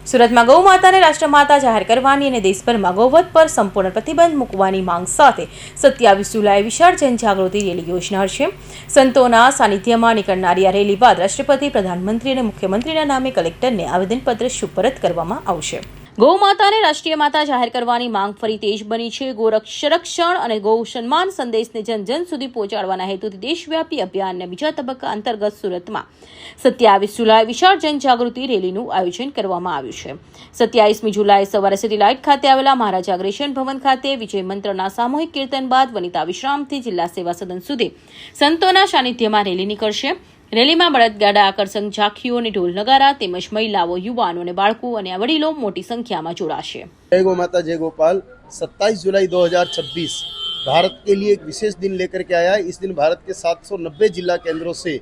સુરતમાં ગૌ માતાને રાષ્ટ્રમાતા જાહેર કરવાની અને દેશભરમાં ગૌવધ પર સંપૂર્ણ પ્રતિબંધ મૂકવાની માંગ સાથે 27 જુલાઈએ વિશાળ જનજાગૃતિ રેલી યોજનાર છે। સંતોના સાનિધ્યમાં નીકળનારી આ રેલી બાદ રાષ્ટ્રપતિ, પ્રધાનમંત્રી અને મુખ્યમંત્રીના નામે કલેક્ટરને આવેદનપત્ર સુપરત કરવામાં આવશે। ગૌ માતાને રાષ્ટ્રીય માતા જાહેર કરવાની માંગ ફરી તેજ બની છે। ગૌરક્ષણ અને ગૌ સન્માન સંદેશને જન જન સુધી પહોંચાડવાના હેતુથી દેશવ્યાપી અભિયાનના બીજા તબક્કા અંતર્ગત સુરતમાં 27 જુલાઈ વિશાળ જનજાગૃતિ રેલીનું આયોજન કરવામાં આવ્યું છે। 27મી જુલાઈ સવારે સિટી લાઇટ ખાતે આવેલા મહારાજા અગ્રેસન ભવન ખાતે વિજય મંત્રના સામૂહિક કીર્તન બાદ વનિતા વિશ્રામથી જિલ્લા સેવા સદન સુધી સંતોના સાનિધ્યમાં રેલી નીકળશે। રેલીમાં બળદગાડા, આકર્ષક ઝાંખીઓ અને ઢોલ નગારા તેમજ મહિલાઓ, યુવાનો અને બાળકો અને વડીલો મોટી સંખ્યામાં જોડાશે। जय गौ माता जय गोपाल। 27 जुलाई 2026 भारत के लिए एक विशेष दिन लेकर के आया है। इस दिन भारत के 790 जिला केंद्रों से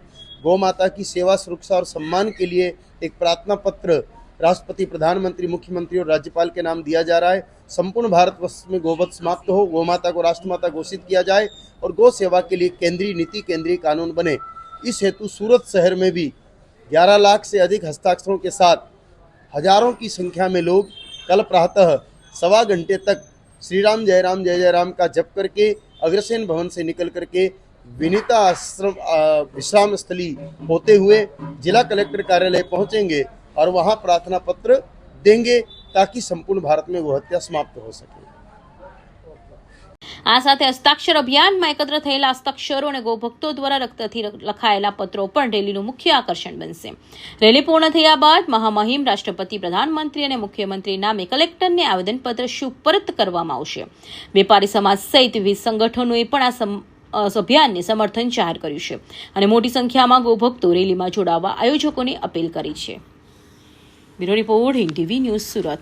गौ माता की सेवा, सुरक्षा और सम्मान के लिए एक प्रार्थना पत्र राष्ट्रपति, प्रधानमंत्री, मुख्यमंत्री और राज्यपाल के नाम दिया जा रहा है। संपूर्ण भारतवर्ष में गौवध समाप्त हो, गौ माता को राष्ट्रमाता घोषित किया जाए और गौ सेवा के लिए केंद्रीय नीति, केंद्रीय कानून बने। इस हेतु सूरत शहर में भी 11 लाख से अधिक हस्ताक्षरों के साथ हजारों की संख्या में लोग कल प्रातः 1.25 घंटे तक श्री राम जय जय राम का जप करके अग्रसेन भवन से निकल करके विनीता आश्रम विश्राम स्थली होते हुए जिला कलेक्टर कार्यालय पहुंचेंगे और वहां प्रार्थना पत्र देंगे ताकि संपूर्ण भारत में गौ हत्या समाप्त हो सके। આ સાથે હસ્તાક્ષર અભિયાનમાં એકત્ર થયેલા હસ્તાક્ષરો અને ગૌભક્તો દ્વારા રક્તથી લખાયેલા પત્રો પણ રેલીનું મુખ્ય આકર્ષણ બનશે। રેલી પૂર્ણ થયા બાદ મહામહિમ રાષ્ટ્રપતિ, પ્રધાનમંત્રી અને મુખ્યમંત્રી નામે કલેક્ટરને આવેદનપત્ર સુપરત કરવામાં આવશે। વેપારી સમાજ સહિત વિવિધ સંગઠનોએ પણ આ અભિયાનને સમર્થન જાહેર કર્યું છે અને મોટી સંખ્યામાં ગૌભક્તો રેલીમાં જોડાવા આયોજકોને અપીલ કરી છે। Bureau report, Hind TV news, Surat.